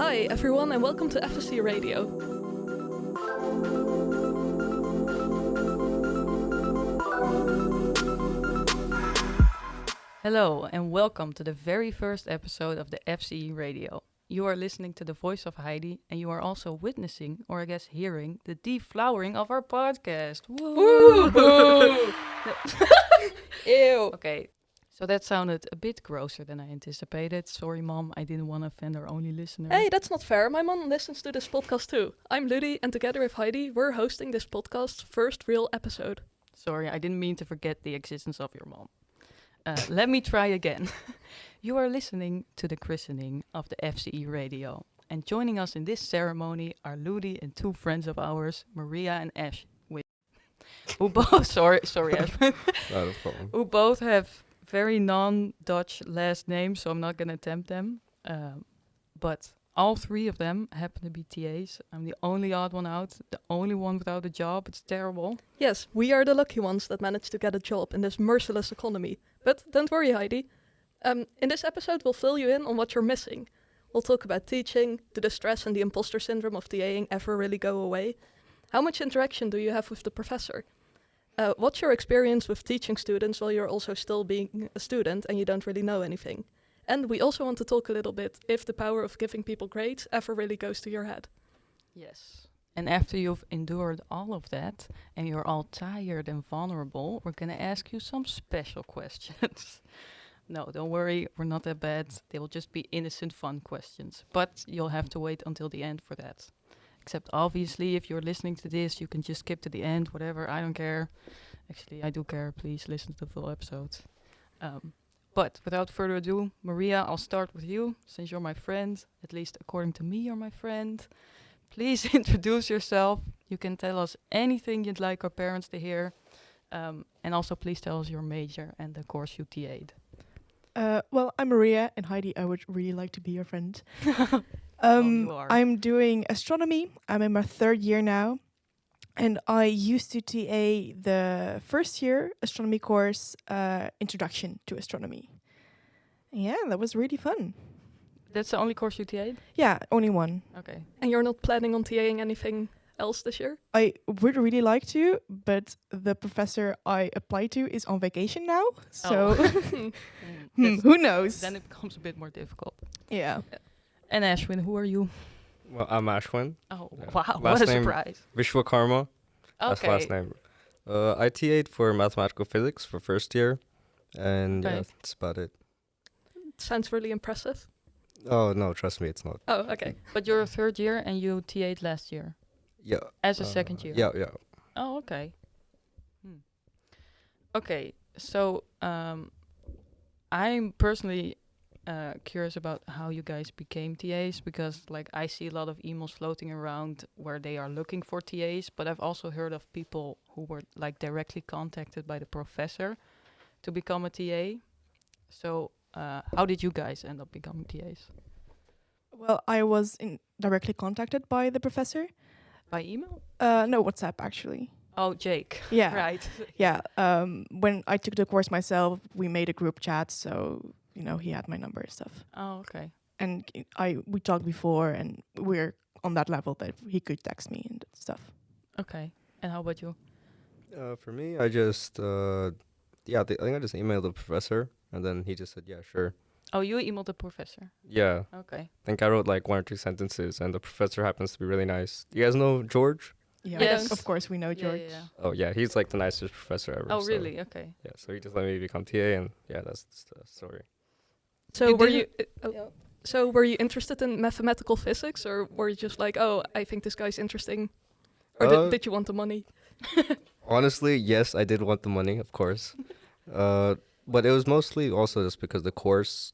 Hi everyone and welcome to FSC Radio. Hello and welcome to the very first episode of the FCE Radio. You are listening to the voice of Heidi and you are also witnessing, or I guess hearing, the deflowering of our podcast. Woo! Ew. Okay, so that sounded a bit grosser than I anticipated. Sorry, Mom, I didn't want to offend our only listener. Hey, that's not fair. My mom listens to this podcast too. I'm Ludi and together with Heidi, we're hosting this podcast's first real episode. Sorry, I didn't mean to forget the existence of your mom. Let me try again. You are listening to the christening of the FCE Radio. And joining us in this ceremony are Ludi and two friends of ours, Maria and Ashwin. Who both, sorry Ashwin. Not a problem. Who both have very non-Dutch last names, so I'm not going to attempt them. But all three of them happen to be TAs. I'm the only odd one out, the only one without a job. It's terrible. Yes, we are the lucky ones that managed to get a job in this merciless economy. But don't worry, Heidi. In this episode, we'll fill you in on what you're missing. We'll talk about teaching. Do the stress and the imposter syndrome of TAing ever really go away? How much interaction do you have with the professor? What's your experience with teaching students while you're also still being a student and you don't really know anything? And we also want to talk a little bit if the power of giving people grades ever really goes to your head. Yes. And after you've endured all of that and you're all tired and vulnerable, we're going to ask you some special questions. No, don't worry, we're not that bad. They will just be innocent, fun questions. But you'll have to wait until the end for that. Except obviously, if you're listening to this, you can just skip to the end, whatever, I don't care. Actually, I do care. Please listen to the full episode. But without further ado, Maria, I'll start with you, since you're my friend. At least according to me, you're my friend. Please introduce yourself. You can tell us anything you'd like our parents to hear. And also please tell us your major and the course you TA'd. Well, I'm Maria, and Heidi, I would really like to be your friend. You are. I'm doing astronomy. I'm in my third year now. And I used to TA the first year astronomy course, Introduction to Astronomy. Yeah, that was really fun. That's the only course you TA'd? Yeah, only one. Okay. And you're not planning on TAing anything else this year? I would really like to, but the professor I applied to is on vacation now. So who knows? Then it becomes a bit more difficult. Yeah. And Ashwin, who are you? Well, I'm Ashwin. Oh, Yeah. wow, Last what a name- surprise. Vishwakarma. That's Okay. last name. I TA'd for mathematical physics for first year. And yeah, Right. that's about it. Sounds really impressive. Oh, no, trust me, it's not. Oh, okay. But you're a third year and you TA'd last year Yeah. as a second year. Yeah. Oh, okay. Okay, so I'm personally curious about how you guys became TAs, because like I see a lot of emails floating around where they are looking for TAs, but I've also heard of people who were like directly contacted by the professor to become a TA. So how did you guys end up becoming TAs? Well, I was directly contacted by the professor. By email? No, WhatsApp, actually. Oh, Jake. Yeah. Right. Yeah, when I took the course myself, we made a group chat, so he had my number and stuff. Oh, okay. And we talked before, and we're on that level that he could text me and stuff. Okay. And how about you? For me, I just, I think I just emailed the professor, and then he just said, yeah, sure. Oh, you emailed the professor. Yeah. Okay. I think I wrote like 1 or 2 sentences, and the professor happens to be really nice. You guys know George? Yeah, Yes. of course we know George. Yeah. Oh, yeah, he's like the nicest professor ever. Oh, so, really? Okay. Yeah, so he just let me become TA, and yeah, that's the story. So You were didn't- you so were you interested in mathematical physics, or were you just like, oh, I think this guy's interesting, or did you want the money? Honestly, yes, I did want the money, of course. But it was mostly also just because the course,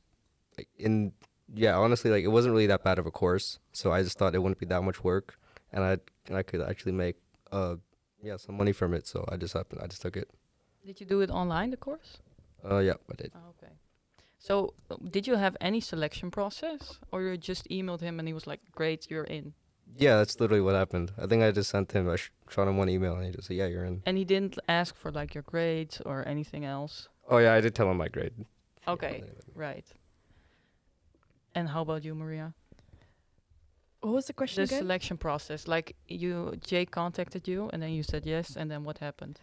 honestly, like it wasn't really that bad of a course. So I just thought it wouldn't be that much work, and I could actually make some money from it. So I just took it. Did you do it online, the course? Yeah, I did. Oh, okay. So did you have any selection process, or you just emailed him and he was like, great, you're in? Yeah, that's literally what happened. I think I just sent him, shot him one email, and he just said, yeah, you're in. And he didn't ask for like your grades or anything else? Oh, yeah, I did tell him my grade. Okay, right. And how about you, Maria? What was the question The again? selection process, like Jay contacted you, and then you said yes, and then what happened?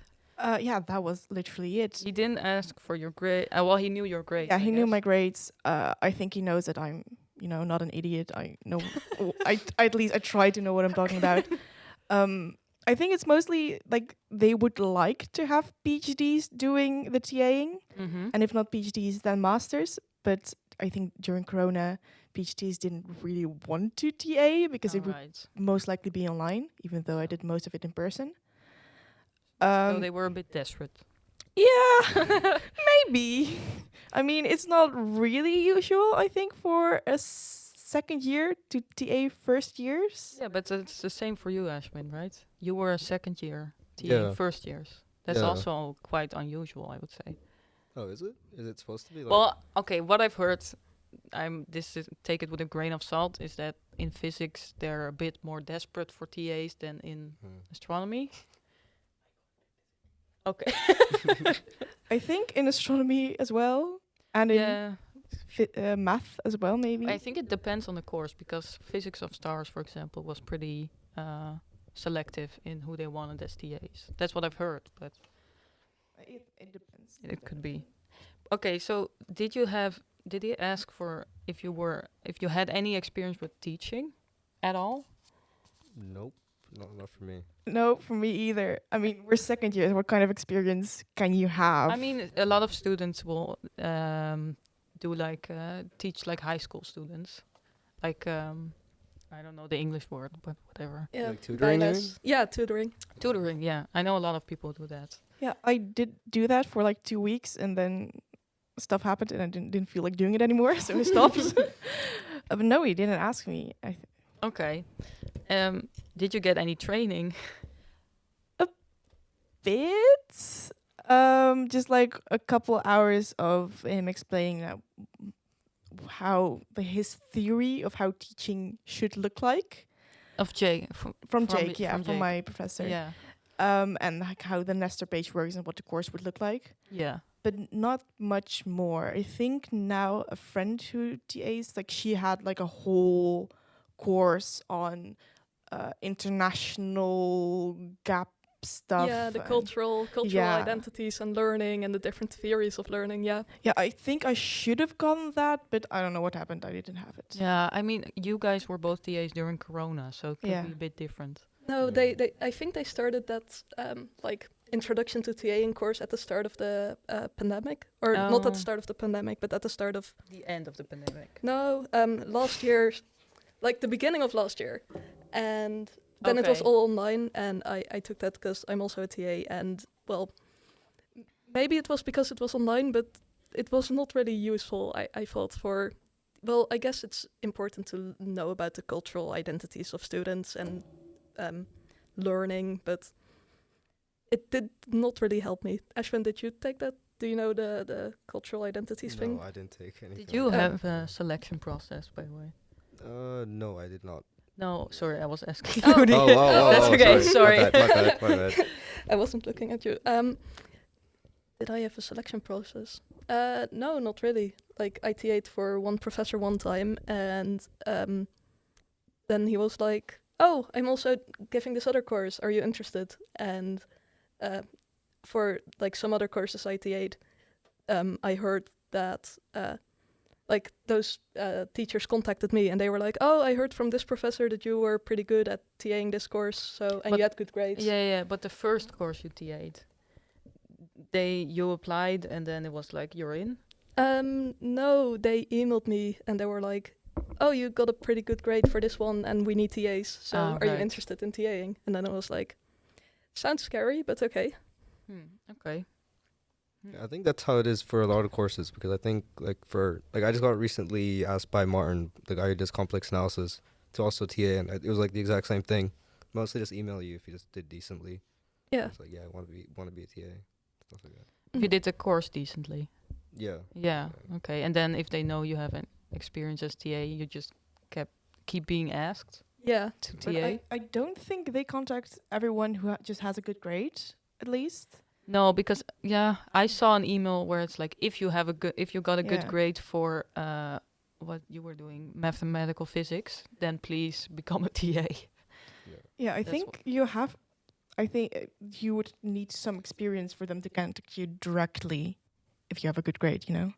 Yeah, that was literally it. He didn't ask for your grade. Well, he knew your grades. Yeah, I he knew guess. my grades. I think he knows that I'm, not an idiot. I know. I at least I try to know what I'm talking about. I think it's mostly like they would like to have PhDs doing the TAing, Mm-hmm. and if not PhDs, then masters. But I think during Corona, PhDs didn't really want to TA because it would Right. most likely be online, even though I did most of it in person. So they were a bit desperate. Yeah, maybe. I mean, it's not really usual, I think, for a second year to TA first years. Yeah, but it's the same for you, Ashwin, right? You were a second year TA Yeah. first years. That's Yeah. also quite unusual, I would say. Oh, is it? Is it supposed to be like? Well, okay, what I've heard, take it with a grain of salt, is that in physics they're a bit more desperate for TAs than in astronomy. Okay. I think in astronomy as well, and in Yeah, math as well, maybe. I think it depends on the course, because physics of stars, for example, was pretty selective in who they wanted as TAs. That's what I've heard, but It depends. it could be. Okay, so did he ask for if you had any experience with teaching at all? Nope, not for me. No, for me either. I mean, we're second years. What kind of experience can you have? I mean, a lot of students will do like teach like high school students, like I don't know the English word, but whatever. Yeah, Like tutoring, you bijles. Yeah, tutoring. Tutoring, yeah. I know a lot of people do that. Yeah, I did do that for like 2 weeks, and then stuff happened, and I didn't feel like doing it anymore, so I stopped. But no, he didn't ask me. Okay. Did you get any training? Bit, just like a couple hours of him explaining how his theory of how teaching should look like Of Jay? from Jake, from from Jake. my professor. Yeah. And like how the Nestor page works and what the course would look like. Yeah. But not much more. I think now a friend who TAs, like she had like a whole course on international gap stuff. Yeah, the and- cultural Yeah. identities and learning and the different theories of learning. Yeah. Yeah, I think I should have gotten that, but I don't know what happened. I didn't have it. Yeah, I mean, you guys were both TAs during Corona, so it could Yeah. be a bit different. No, Yeah. they I think they started that like introduction to TAing course at the start of the pandemic, or not at Oh. the start of the pandemic, but at the start of The end of the pandemic. last year, like the beginning of last year, and then it was Okay. all online, and I took that because I'm also a TA, and well, maybe it was because it was online, but it was not really useful. I thought for, well, I guess it's important to know about the cultural identities of students and learning, but it did not really help me. Ashwin, did you take that? Do you know the cultural identities thing? No, I didn't take anything. Did you Oh. have a selection process, by the way? No, I did not. No, sorry, I was asking Oh. you. That's okay, sorry. My bad. I wasn't looking at you. Did I have a selection process? No, not really. Like I TA'd for one professor one time, and then he was like, "Oh, I'm also giving this other course. Are you interested?" And for like some other courses I TA'd, I heard that like those teachers contacted me, and they were like, "Oh, I heard from this professor that you were pretty good at TAing this course, so and But- you had good grades." Yeah, but the first course you TA'd, you applied and then it was like, you're in? No, they emailed me and they were like, "Oh, you got a pretty good grade for this one, and we need TAs. So Ah, are you right. interested in TAing?" And then I was like, "Sounds scary, but okay." Okay. Yeah, I think that's how it is for a lot of courses, because I think I just got recently asked by Martin, the guy who does complex analysis, to also TA, and it was like the exact same thing. Mostly just email you if you just did decently. Yeah. It's like, yeah, I want to be a TA, stuff like that. If you did the course decently. Yeah. Yeah, okay. And then if they know you have an experience as TA, you just keep being asked Yeah. to But TA? I don't think they contact everyone who just has a good grade, at least. No, because I saw an email where it's like, if you got a good Yeah. grade for what you were doing, mathematical physics, then please become a TA. Yeah, I That's think you have. I think you would need some experience for them to contact you directly if you have a good grade. Mm-hmm.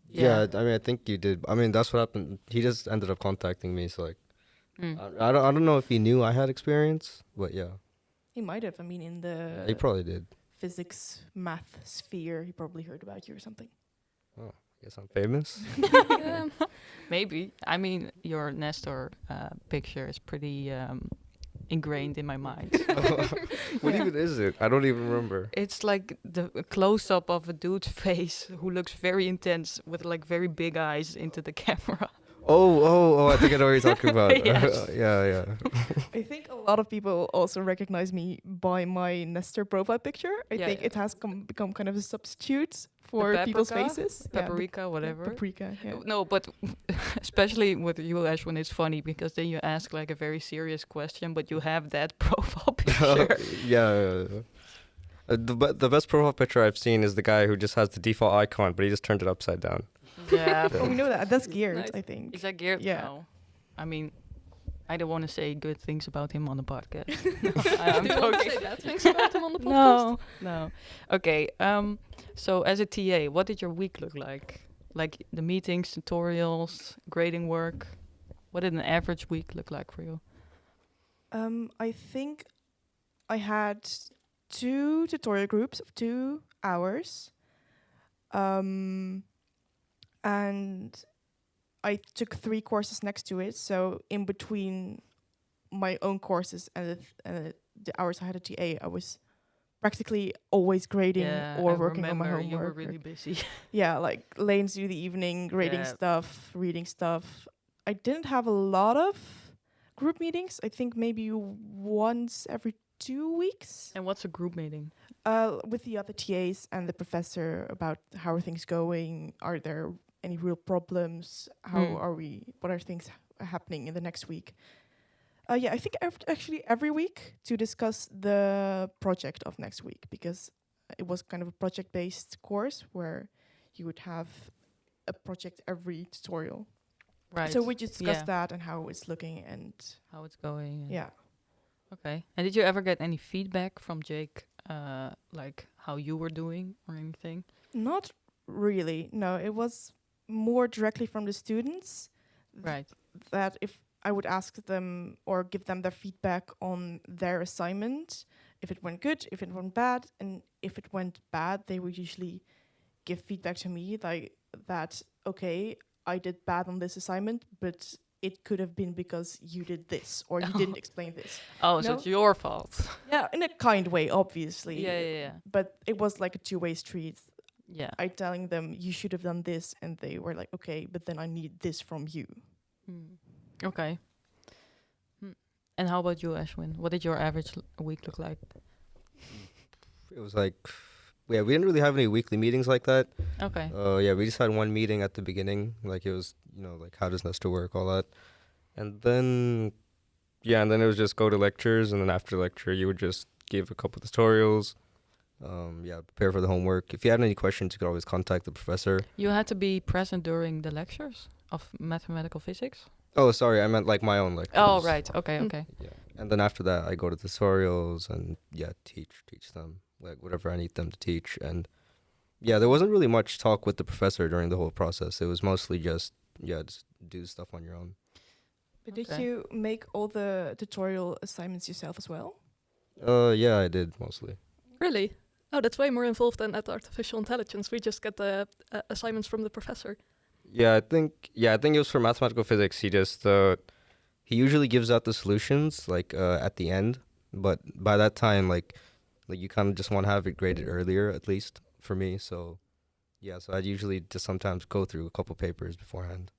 Yeah. Yeah, I mean, I think you did. I mean, that's what happened. He just ended up contacting me, so like, Mm. I don't know if he knew I had experience, but yeah, He might have. I mean, in he the probably did. physics math sphere, he probably heard about you or something. Oh, guess I'm famous. Yeah. Maybe. I mean, your Nestor picture is pretty ingrained in my mind. What Yeah. even is it? I don't even remember. It's like the close up of a dude's face who looks very intense with like very big eyes into the camera. Oh! I think I know what you're talking about. Yes. Yeah. I think a lot of people also recognize me by my Nestor profile picture. I Yeah, think yeah. it has become kind of a substitute for people's paprika? faces. Paprika, whatever. Paprika, yeah. No, but especially with you, Ashwin, it's funny because then you ask like a very serious question, but you have that profile picture. yeah. The best profile picture I've seen is the guy who just has the default icon, but he just turned it upside down. Yeah. Oh, we know that. That's geared, Nice. I think. Is that geared? Yeah. No. I mean, I don't want to say good things about him on the podcast. Do you want to say bad things about him on the podcast? No. Okay. So as a TA, what did your week look like? Like the meetings, tutorials, grading work. What did an average week look like for you? I think I had 2 tutorial groups of 2 hours. And I took 3 courses next to it. So in between my own courses and the hours I had at TA, I was practically always grading or I working on my remember homework. you were really busy. Yeah, like late into the evening, grading Yeah. stuff, reading stuff. I didn't have a lot of group meetings. I think maybe once every 2 weeks And what's a group meeting? with the other TAs and the professor about how are things going. Are there any real problems? How Hmm. are we? What are things happening in the next week? Yeah, I think actually every week to discuss the project of next week, because it was kind of a project-based course where you would have a project every tutorial. Right. So we just discussed Yeah. that and how it's looking, and How it's going. and- yeah. Okay. And did you ever get any feedback from Jake, like how you were doing or anything? Not really. No, it was more directly from the students. Right. That if I would ask them or give them their feedback on their assignment, if it went good, if it went bad, and if it went bad, they would usually give feedback to me like that. Okay, I did bad on this assignment, but it could have been because you did this or you didn't explain this. Oh, so No. it's your fault. Yeah, in a kind way, obviously. Yeah. But it was like a two-way street. Yeah. I telling them you should have done this, and they were like, okay, but then I need this from you. Okay. And how about you, Ashwin? What did your average week look like? It was like, yeah, we didn't really have any weekly meetings like that. Okay. Yeah, we just had one meeting at the beginning. Like it was, like how does Nestor work, all that. And then it was just go to lectures, and then after lecture you would just give a couple tutorials. Prepare for the homework. If you had any questions, you could always contact the professor. You had to be present during the lectures of mathematical physics? Oh, sorry, I meant like my own lectures. Oh, right. Okay. Mm. Okay. Yeah, and then after that, I go to tutorials and teach them like whatever I need them to teach. And there wasn't really much talk with the professor during the whole process. It was mostly just do stuff on your own. But did Okay. you make all the tutorial assignments yourself as well? Yeah, I did mostly. Really? Oh, that's way more involved than at artificial intelligence. We just get the assignments from the professor. I think it was for mathematical physics. He just he usually gives out the solutions like at the end, but by that time like you kind of just want to have it graded earlier, at least for me. So so I'd usually just sometimes go through a couple papers beforehand.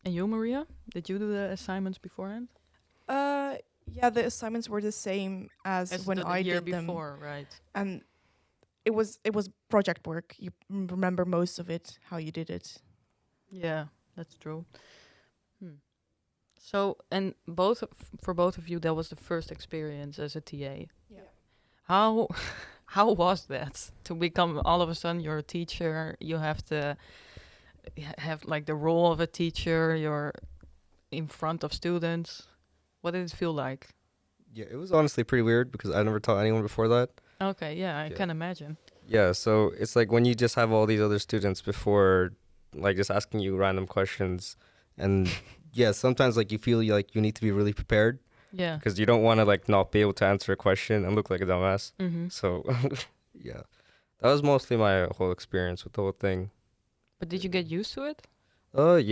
And you, Maria? Did you do the assignments beforehand? Yeah, the assignments were the same as when the I year did them, before, right? and it was project work. You remember most of it, how you did it. Yeah, that's true. So, and for both of you, that was the first experience as a TA. Yeah. How how was that to become all of a sudden you're a teacher? You have to have like the role of a teacher. You're in front of students. What did it feel like? Yeah, it was honestly pretty weird because I never taught anyone before that. Okay, yeah, I Yeah. can imagine. Yeah, so it's like when you just have all these other students before, like just asking you random questions, and yeah, sometimes like you feel like you need to be really prepared Yeah. because you don't want to like not be able to answer a question and look like a dumbass. Mm-hmm. So yeah, that was mostly my whole experience with the whole thing. But did you get used to it?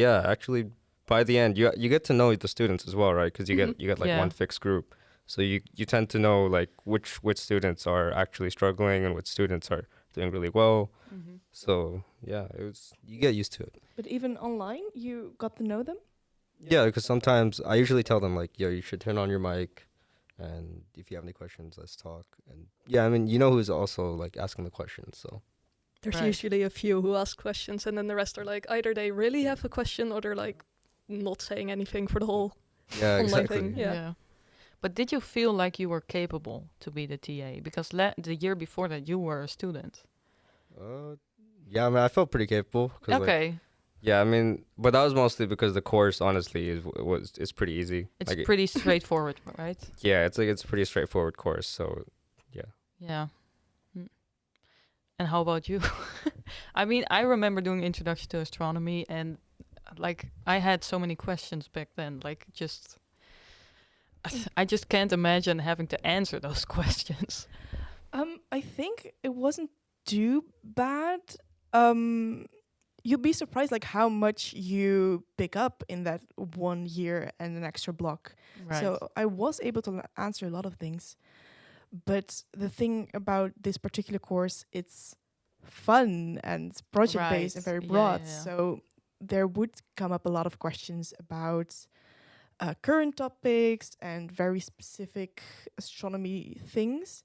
Yeah, actually, by the end, you get to know the students as well, right? Because you get like Yeah. one fixed group, so you tend to know like which students are actually struggling and which students are doing really well. Mm-hmm. So yeah, you get used to it. But even online, you got to know them? Yeah, because sometimes I usually tell them like, yo, you should turn on your mic, and if you have any questions, let's talk. And yeah, I mean, you know who's also like asking the questions, so. There's Right. usually a few who ask questions, and then the rest are like either they really have a question or they're like not saying anything for the whole. Yeah, Online exactly. thing. Yeah. But did you feel like you were capable to be the TA? Because the year before that, you were a student. Yeah, I mean, I felt pretty capable. 'Cause, like, Okay. yeah, I mean, but that was mostly because the course, honestly, is pretty easy. It's Like, pretty straightforward, right? yeah, it's a pretty straightforward course. So Yeah. Mm. And how about you? I mean, I remember doing Introduction to Astronomy, and like I had so many questions back then. Like just, I just can't imagine having to answer those questions. I think it wasn't too bad. You'd be surprised like how much you pick up in that 1 year and an extra block. Right. So I was able to answer a lot of things. But the thing about this particular course, it's fun and project based and Right. very Yeah, broad. yeah, yeah. So there would come up a lot of questions about current topics and very specific astronomy things.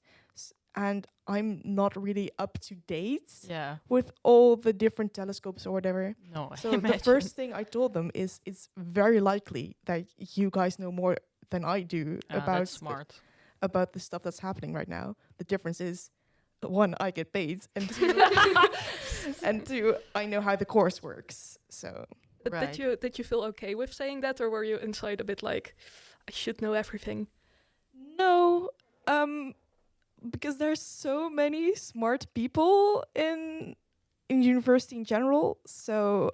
And I'm not really up to date Yeah. with all the different telescopes or whatever. No. I So the imagine. first thing I told them is it's very likely that you guys know more than I do Ah, about that's smart. about the stuff that's happening right now. The difference is, one, I get paid, and two, and two, I know how the course works. So But Right. did you feel okay with saying that, or were you inside a bit like, I should know everything? no, because there's so many smart people in university in general. So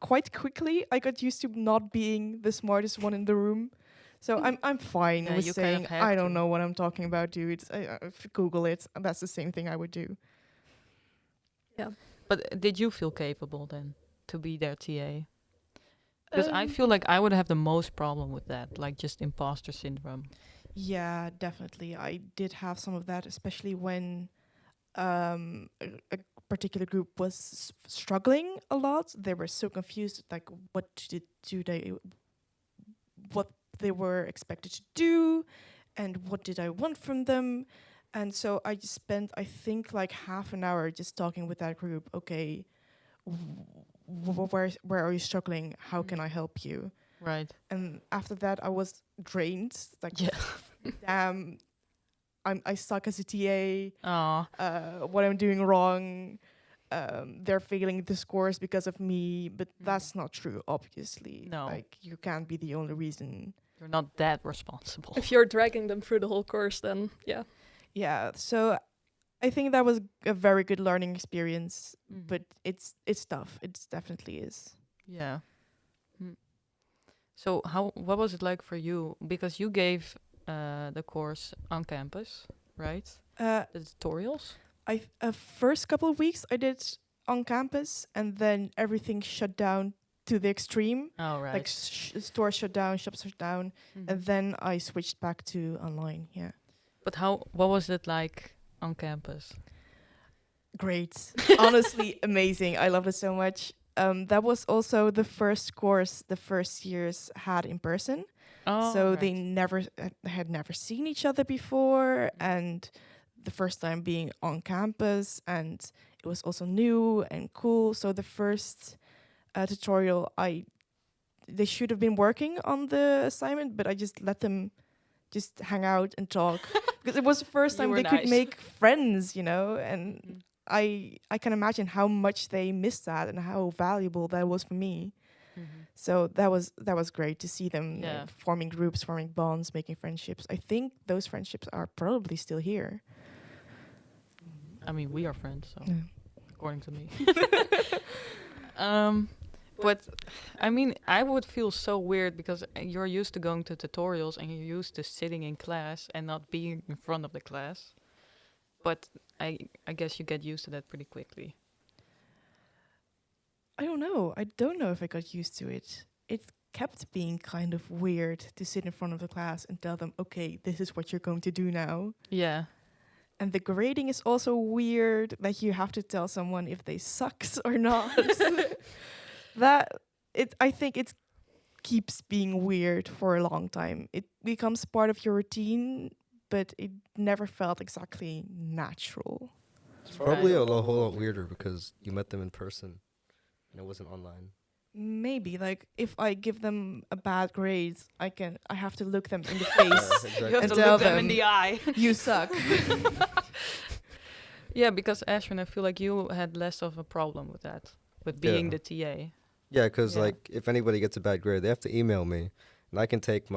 quite quickly, I got used to not being the smartest one in the room. So I'm fine Yeah, with you kind of saying have I don't to. know what I'm talking about, dude. If you Google it, and that's the same thing I would do. But did you feel capable then to be their TA? Because I Um, feel like I would have the most problem with that, like just imposter syndrome. Yeah, definitely. I did have some of that, especially when a particular group was struggling a lot. They were so confused, like what they were expected to do, and what did I want from them. And so I just spent, I think, like half an hour just talking with that group. Okay, where are you struggling? How can I help you? Right. And after that, I was drained. Like, Yeah. damn, I suck as a TA. Aw. What I'm doing wrong. They're failing this course because of me, but Mm. that's not true. Obviously, No. like you can't be the only reason. You're not that responsible. If you're dragging them through the whole course, then yeah. Yeah, so I think that was a very good learning experience, Mhm. but it's tough. It definitely is. Yeah. Mm. So what was it like for you? Because you gave the course on campus, right? The tutorials. First couple of weeks I did on campus, and then everything shut down to the extreme. Oh, right. Like stores shut down, shops shut down, Mhm. and then I switched back to online. Yeah, But what was it like on campus? great. Honestly, amazing. I loved it so much. That was also the first course the first years had in person. Oh, So they right. never had never seen each other before, and the first time being on campus, and it was also new and cool. So the first tutorial, they should have been working on the assignment, but I just let them just hang out and talk because it was the first You time were they could nice. make friends, and Mm. I can imagine how much they missed that and how valuable that was for me. Mhm. So that was great to see them Yeah. forming groups, forming bonds, making friendships. I think those friendships are probably still here. I mean, we are friends, so Yeah. according to me. But I mean, I would feel so weird because you're used to going to tutorials and you're used to sitting in class and not being in front of the class. But I guess you get used to that pretty quickly. I don't know. I don't know if I got used to it. It kept being kind of weird to sit in front of the class and tell them, okay, this is what you're going to do now. Yeah. And the grading is also weird that you have to tell someone if they sucks or not. I think it keeps being weird for a long time. It becomes part of your routine, but it never felt exactly natural. It's probably Right. a whole lot weirder because you met them in person and it wasn't online. Maybe like if I give them a bad grade, I have to look them in the Yeah, face. exactly. You have And to tell look them in them- the eye. You suck. Yeah, because Ashwin, I feel like you had less of a problem with that, with being Yeah. the TA. Yeah, because Yeah. like if anybody gets a bad grade, they have to email me, and I can take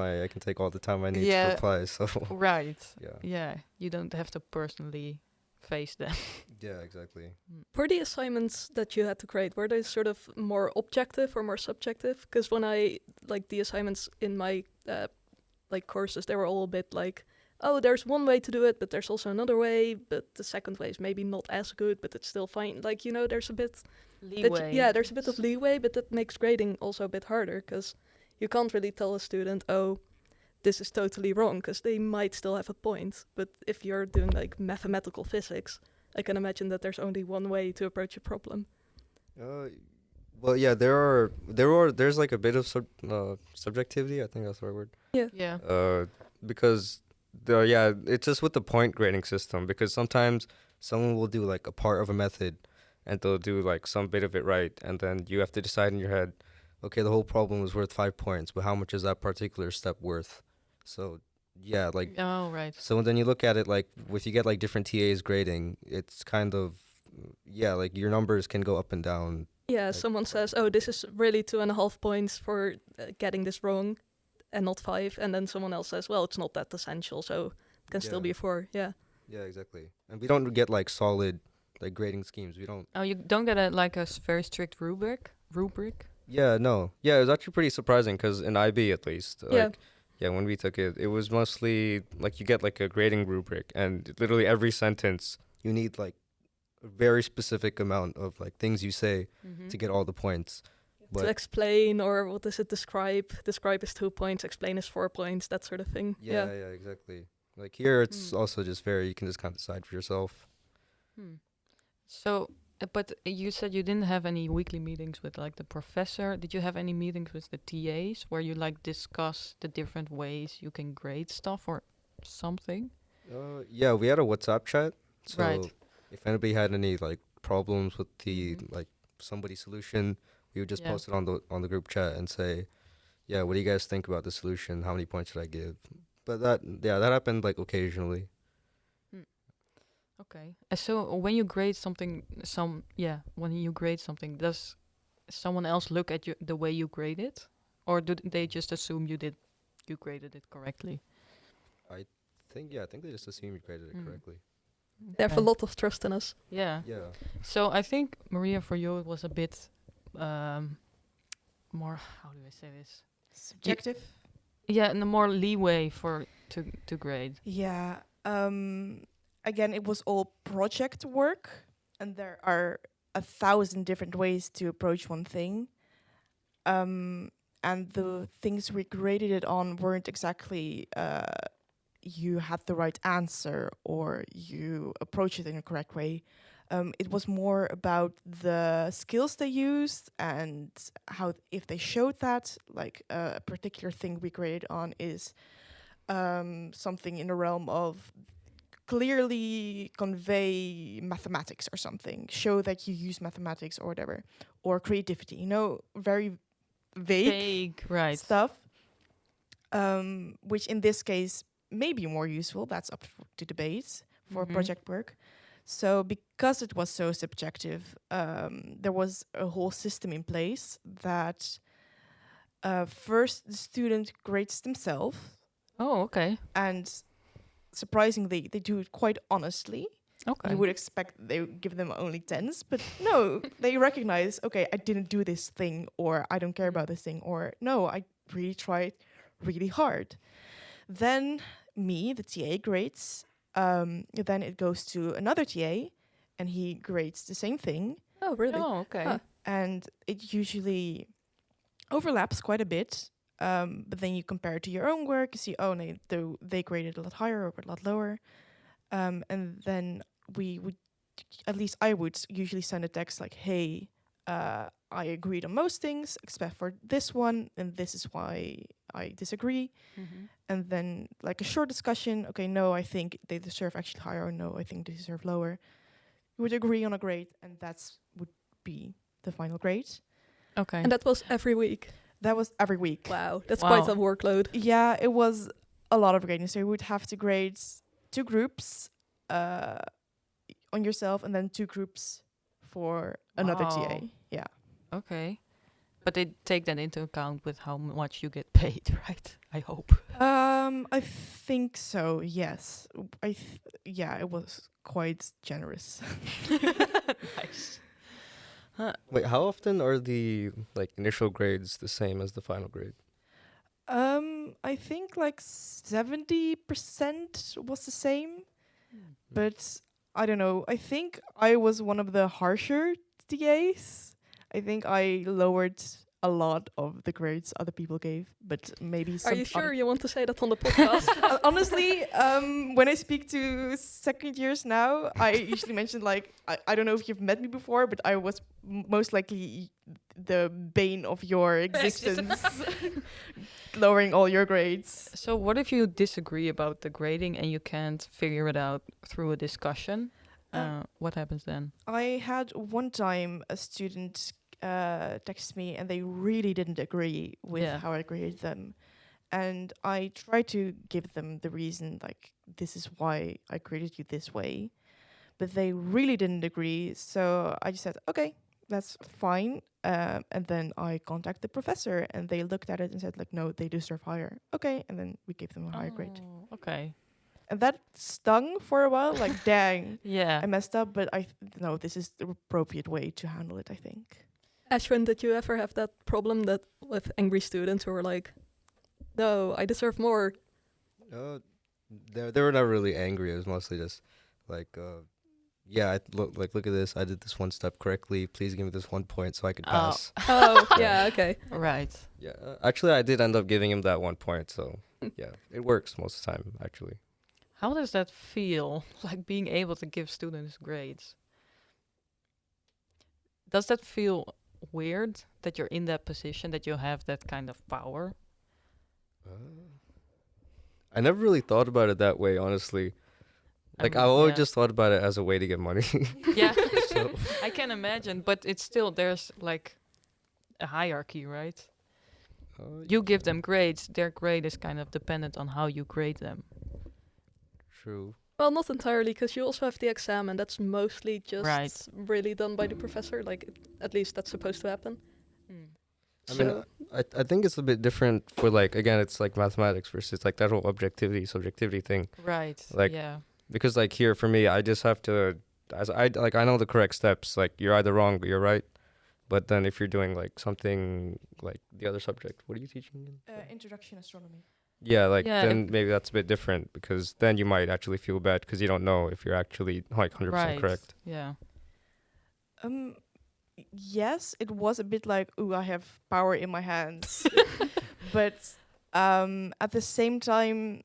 all the time I need Yeah. to reply. So Right. yeah, Yeah, you don't have to personally face them. yeah, exactly. Were the assignments that you had to grade, were they sort of more objective or more subjective? Because when I, like, the assignments in my, courses, they were all a bit like, oh, there's one way to do it, but there's also another way, but the second way is maybe not as good, but it's still fine. Like, there's a bit... there's a bit of leeway, but that makes grading also a bit harder, because you can't really tell a student, oh, this is totally wrong, because they might still have a point. But if you're doing, like, mathematical physics, I can imagine that there's only one way to approach a problem. Well, yeah, there's like a bit of subjectivity. I think that's the right word. Yeah. Because it's just with the point grading system. Because sometimes someone will do like a part of a method, and they'll do like some bit of it right, and then you have to decide in your head, okay, the whole problem was worth 5 points, but how much is that particular step worth? So yeah, like Oh, right. so then you look at it like if you get like different TAs grading, it's kind of like your numbers can go up and down. Yeah, Like- someone says, oh, this is really 2.5 points for getting this wrong and not 5. And then someone else says, well, it's not that essential, so it can still Yeah. be a 4. Yeah. Yeah, exactly. And we don't get like solid like grading schemes. We don't. Oh, you don't get a very strict rubric? Yeah, no. Yeah, it was actually pretty surprising because in IB at least, Yeah. like, yeah, when we took it, it was mostly like you get like a grading rubric, and literally every sentence you need like a very specific amount of like things you say Mm-hmm. to get all the points. To But explain, or what is it, describe. Describe is 2 points, explain is 4 points, that sort of thing. yeah, exactly. Like here, it's Hmm. also just very you can just kind of decide for yourself. So, but you said you didn't have any weekly meetings with like the professor. Did you have any meetings with the TAs where you like discuss the different ways you can grade stuff or something? Yeah, we had a WhatsApp chat. So Right. if anybody had any like problems with the Mhm. like somebody's solution, we would just Yeah. post it on the group chat and say, yeah, what do you guys think about the solution? How many points should I give? But that happened like occasionally. Okay. So when you grade something, when you grade something, does someone else look at the way you grade it, or do they just assume you graded it correctly? I think they just assume you graded it Mm. correctly. They have a Okay. lot of trust in us. Yeah. Yeah. So I think Maria, for you, it was a bit more. How do I say this? Subjective. Yeah, and more leeway to grade. Yeah. Again, it was all project work, and there are 1,000 different ways to approach one thing. And the things we graded it on weren't exactly you had the right answer or you approach it in a correct way. It was more about the skills they used and how if they showed that. Like a particular thing we graded on is something in the realm of clearly convey mathematics or something, show that you use mathematics or whatever, or creativity, very vague Right. stuff, which in this case maybe more useful. That's up to debate for Mhm. project work. So because it was so subjective, there was a whole system in place that first the student grades themselves, Oh, okay. and surprisingly, they do it quite honestly. Okay. You would expect they would give them only tens, but no, they recognize, okay, I didn't do this thing, or I don't care about this thing, or no, I really tried really hard. Then me, the TA, grades. Then it goes to another TA, and he grades the same thing, Oh, really? Oh, okay. Huh. and it usually overlaps quite a bit. But then you compare it to your own work, you see, oh, no, they graded a lot higher or a lot lower. And then we would, at least I would usually send a text like, hey, I agreed on most things except for this one, and this is why I disagree. Mhm. And then like a short discussion, okay, no, I think they deserve actually higher, or no, I think they deserve lower. We would agree on a grade, and that's would be the final grade. Okay. And that was every week. That was every week. Wow, that's Wow. quite a workload. Yeah, it was a lot of grading. So you would have to grade 2 groups on yourself, and then 2 groups for another TA. Wow. Yeah. Okay. But they take that into account with how much you get paid, right? I hope. I think so. Yes. Yeah, it was quite generous. Nice. Wait, how often are the like initial grades the same as the final grade? I think like 70% was the same, but I don't know. I think I was one of the harsher TAs. I think I lowered a lot of the grades other people gave, but maybe some Are you sure you want to say that on the podcast? honestly, when I speak to second years now, I usually mention like I don't know if you've met me before, but I was most likely the bane of your existence, lowering all your grades. So what if you disagree about the grading and you can't figure it out through a discussion? What happens then? I had one time a student text me, and they really didn't agree with Yeah. how I graded them. And I tried to give them the reason, like, this is why I graded you this way. But they really didn't agree. So I just said, okay, that's fine. And then I contacted the professor, and they looked at it and said, like, no, they deserve higher. Okay. And then we gave them a higher grade. Oh, okay. And that stung for a while. Like, dang, Yeah. I messed up. But no, this is the appropriate way to handle it, I think. Ashwin, did you ever have that problem that with angry students who were like, no, I deserve more? They were not really angry. It was mostly just like, yeah, look at this. I did this one step correctly. Please give me this 1 point so I could Oh. pass. Oh, yeah, okay. Right. Yeah, actually, I did end up giving him that 1 point. So yeah, it works most of the time, actually. How does that feel, like being able to give students grades? Does that feel weird that you're in that position, that you have that kind of power? I never really thought about it that way, honestly. Like, mean, I always yeah. just thought about it as a way to get money. Yeah, So- I can imagine, but it's still, there's like a hierarchy, right? You give them grades, their grade is kind of dependent on how you grade them. True. Well, not entirely, because you also have the exam, and that's mostly just Right. really done by the professor. Like, at least that's supposed to happen. I mean, I think it's a bit different for, like, again, it's like mathematics versus like that whole objectivity, subjectivity thing. Right, Like- yeah. Because like here for me, I just have to, as I know the correct steps. Like, you're either wrong or you're right. But then if you're doing like something like the other subject, what are you teaching again? Introduction astronomy. Yeah, like Yeah, then maybe that's a bit different, because then you might actually feel bad because you don't know if you're actually like 100% Right, correct. yeah. Yes, it was a bit like, ooh, I have power in my hands. But at the same time,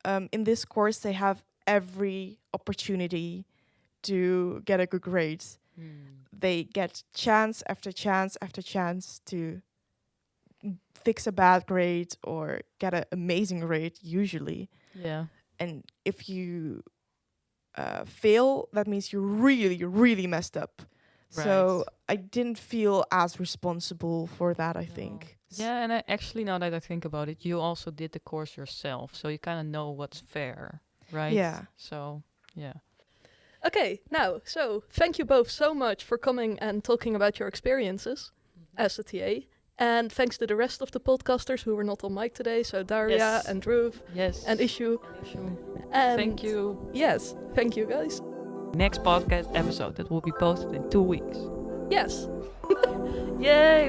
in this course, they have every opportunity to get a good grade. They get chance after chance after chance to fix a bad grade or get an amazing grade, usually. Yeah. And if you fail, that means you really, really messed up. So I didn't feel as responsible for that, I No. think. Yeah, and actually, now that I think about it, you also did the course yourself, so you kind of know what's fair, right? Yeah. So, yeah. Okay, now, so thank you both so much for coming and talking about your experiences as a TA. And thanks to the rest of the podcasters who were not on mic today, so Daria Yes. and Dhruv Yes. and Ishu. Sure. And Thank you. Yes, thank you guys. Next podcast episode that will be posted in 2 weeks. Yes. Yay!